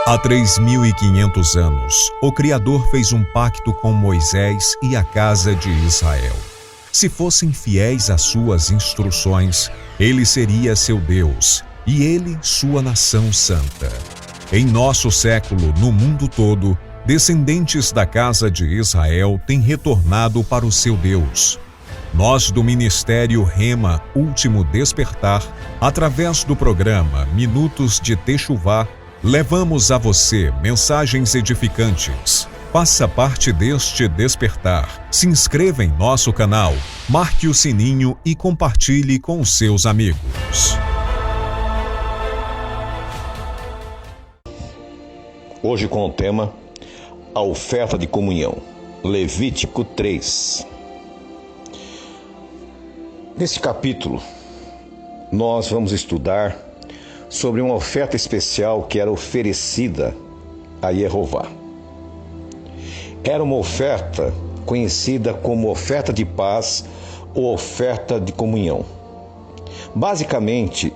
Há 3.500 anos, o Criador fez um pacto com Moisés e a casa de Israel. Se fossem fiéis às suas instruções, ele seria seu Deus e ele sua nação santa. Em nosso século, no mundo todo, descendentes da casa de Israel têm retornado para o seu Deus. Nós do Ministério Rema Último Despertar, através do programa Minutos de Techuvá, levamos a você mensagens edificantes. Faça parte deste despertar. Se inscreva em nosso canal, marque o sininho e compartilhe com os seus amigos. Hoje com o tema A Oferta de Comunhão, Levítico 3. Nesse capítulo, nós vamos estudar sobre uma oferta especial que era oferecida a Jeová. Era uma oferta conhecida como oferta de paz ou oferta de comunhão. Basicamente,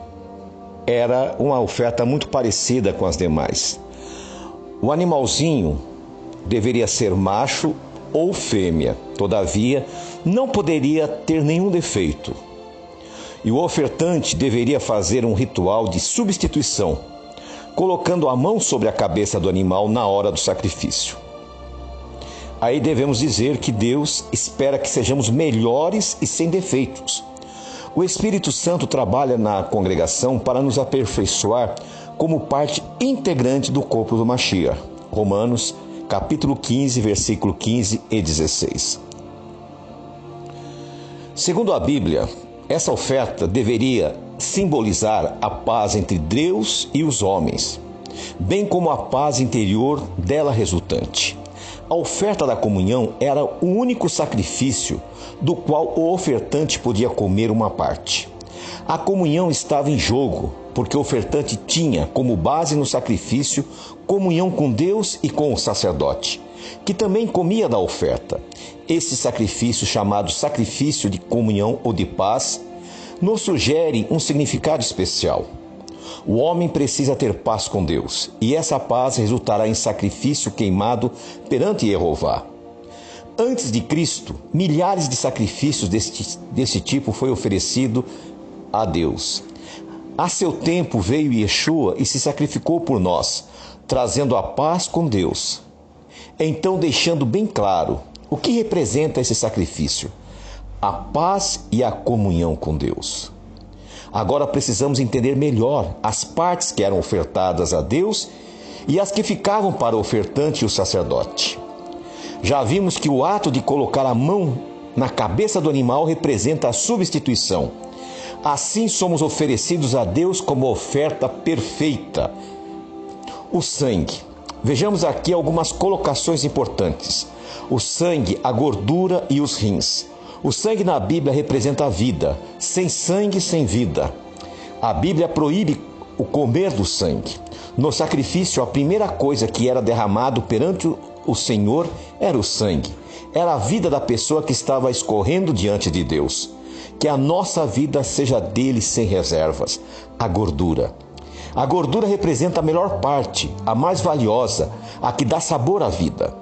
era uma oferta muito parecida com as demais. O animalzinho deveria ser macho ou fêmea, todavia, não poderia ter nenhum defeito. E o ofertante deveria fazer um ritual de substituição, colocando a mão sobre a cabeça do animal na hora do sacrifício. Aí devemos dizer que Deus espera que sejamos melhores e sem defeitos. O Espírito Santo trabalha na congregação para nos aperfeiçoar como parte integrante do corpo do Mashiach. Romanos, capítulo 15, versículo 15 e 16. Segundo a Bíblia, essa oferta deveria simbolizar a paz entre Deus e os homens, bem como a paz interior dela resultante. A oferta da comunhão era o único sacrifício do qual o ofertante podia comer uma parte. A comunhão estava em jogo, porque o ofertante tinha como base no sacrifício comunhão com Deus e com o sacerdote, que também comia da oferta. Esse sacrifício, chamado sacrifício de comunhão ou de paz, nos sugere um significado especial. O homem precisa ter paz com Deus, e essa paz resultará em sacrifício queimado perante Jeová. Antes de Cristo, milhares de sacrifícios desse tipo foi oferecido a Deus. A seu tempo veio Yeshua e se sacrificou por nós, trazendo a paz com Deus. Então, deixando bem claro o que representa esse sacrifício: a paz e a comunhão com Deus. Agora precisamos entender melhor as partes que eram ofertadas a Deus e as que ficavam para o ofertante e o sacerdote. Já vimos que o ato de colocar a mão na cabeça do animal representa a substituição. Assim somos oferecidos a Deus como oferta perfeita. O sangue. Vejamos aqui algumas colocações importantes. O sangue, a gordura e os rins. O sangue na Bíblia representa a vida. Sem sangue, sem vida. A Bíblia proíbe o comer do sangue. No sacrifício, a primeira coisa que era derramado perante o Senhor era o sangue. Era a vida da pessoa que estava escorrendo diante de Deus. Que a nossa vida seja dele sem reservas. A gordura. A gordura representa a melhor parte, a mais valiosa, a que dá sabor à vida.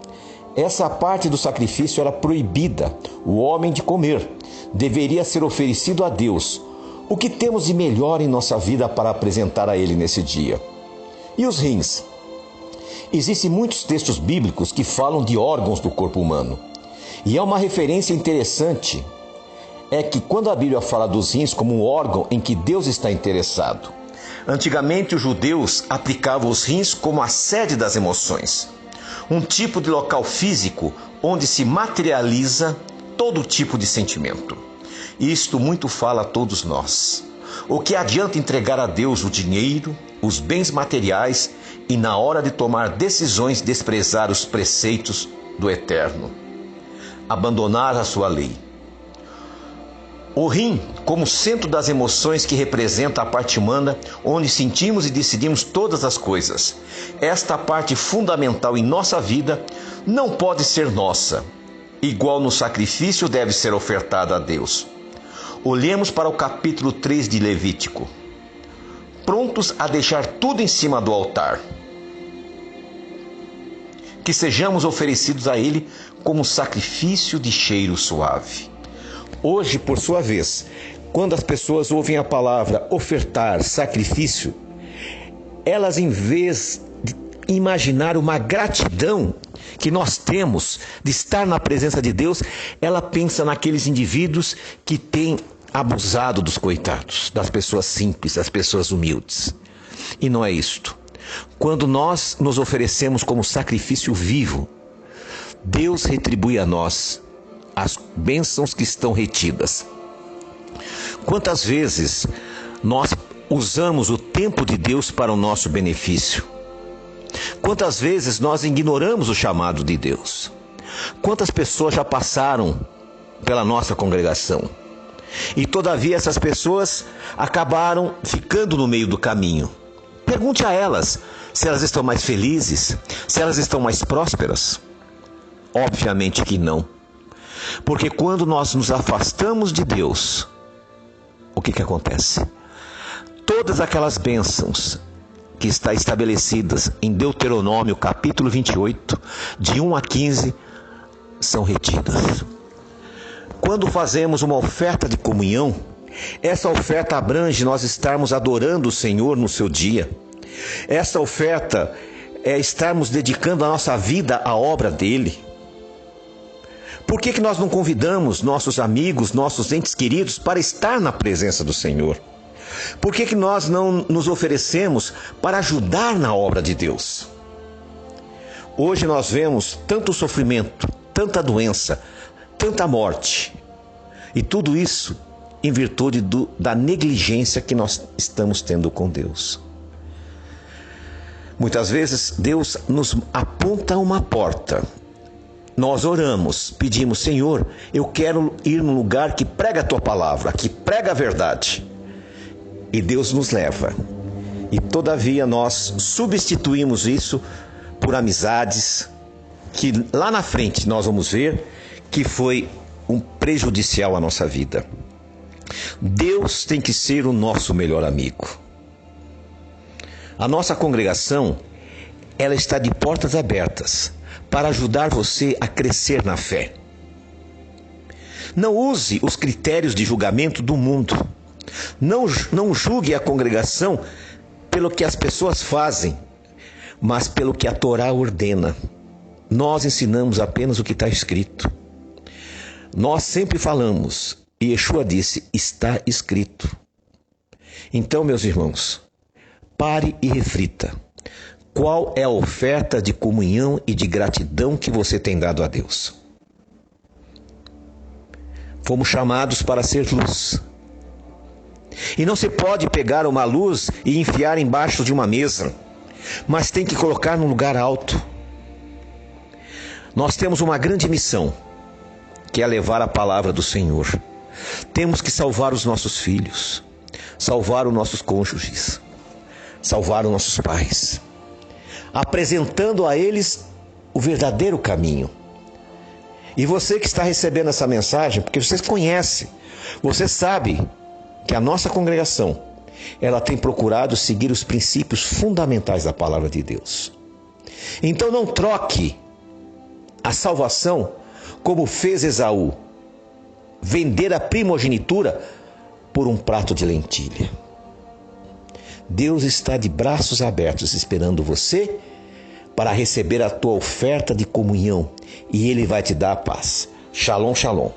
Essa parte do sacrifício era proibida, o homem de comer. Deveria ser oferecido a Deus. O que temos de melhor em nossa vida para apresentar a Ele nesse dia? E os rins? Existem muitos textos bíblicos que falam de órgãos do corpo humano. E há uma referência interessante, é que quando a Bíblia fala dos rins como um órgão em que Deus está interessado. Antigamente os judeus aplicavam os rins como a sede das emoções. Um tipo de local físico onde se materializa todo tipo de sentimento. Isto muito fala a todos nós. O que adianta entregar a Deus o dinheiro, os bens materiais e na hora de tomar decisões desprezar os preceitos do Eterno? Abandonar a sua lei. O rim, como centro das emoções que representa a parte humana, onde sentimos e decidimos todas as coisas. Esta parte fundamental em nossa vida não pode ser nossa. Igual no sacrifício deve ser ofertada a Deus. Olhemos para o capítulo 3 de Levítico. Prontos a deixar tudo em cima do altar. que sejamos oferecidos a Ele como sacrifício de cheiro suave. Hoje, por sua vez, quando as pessoas ouvem a palavra ofertar, sacrifício, elas, em vez de imaginar uma gratidão que nós temos de estar na presença de Deus, ela pensa naqueles indivíduos que têm abusado dos coitados, das pessoas simples, das pessoas humildes. E não é isto. Quando nós nos oferecemos como sacrifício vivo, Deus retribui a nós as bênçãos que estão retidas. Quantas vezes nós usamos o tempo de Deus para o nosso benefício? Quantas vezes nós ignoramos o chamado de Deus? Quantas pessoas já passaram pela nossa congregação? E todavia essas pessoas acabaram ficando no meio do caminho. Pergunte a elas se elas estão mais felizes, se elas estão mais prósperas. Obviamente que não. Porque quando nós nos afastamos de Deus, o que acontece? Todas aquelas bênçãos que estão estabelecidas em Deuteronômio capítulo 28, de 1 a 15, são retidas. Quando fazemos uma oferta de comunhão, essa oferta abrange nós estarmos adorando o Senhor no seu dia. Essa oferta é estarmos dedicando a nossa vida à obra dele. Por que nós não convidamos nossos amigos, nossos entes queridos para estar na presença do Senhor? Por que nós não nos oferecemos para ajudar na obra de Deus? Hoje nós vemos tanto sofrimento, tanta doença, tanta morte. E tudo isso em virtude da negligência que nós estamos tendo com Deus. Muitas vezes Deus nos aponta uma porta. Nós oramos, pedimos, Senhor, eu quero ir num lugar que prega a Tua palavra, que prega a verdade. E Deus nos leva. E todavia nós substituímos isso por amizades que lá na frente nós vamos ver que foi um prejudicial à nossa vida. Deus tem que ser o nosso melhor amigo. A nossa congregação, ela está de portas abertas para ajudar você a crescer na fé. Não use os critérios de julgamento do mundo. Não julgue a congregação pelo que as pessoas fazem, mas pelo que a Torá ordena. Nós ensinamos apenas o que está escrito. Nós sempre falamos, e Yeshua disse, está escrito. Então, meus irmãos, pare e reflita. Qual é a oferta de comunhão e de gratidão que você tem dado a Deus? Fomos chamados para ser luz. E não se pode pegar uma luz e enfiar embaixo de uma mesa, mas tem que colocar num lugar alto. Nós temos uma grande missão, que é levar a palavra do Senhor. Temos que salvar os nossos filhos, salvar os nossos cônjuges, salvar os nossos pais, apresentando a eles o verdadeiro caminho. E você que está recebendo essa mensagem, porque você conhece, você sabe que a nossa congregação, ela tem procurado seguir os princípios fundamentais da palavra de Deus. Então não troque a salvação como fez Esaú, vender a primogenitura por um prato de lentilha. Deus está de braços abertos esperando você para receber a tua oferta de comunhão e Ele vai te dar a paz. Shalom, shalom.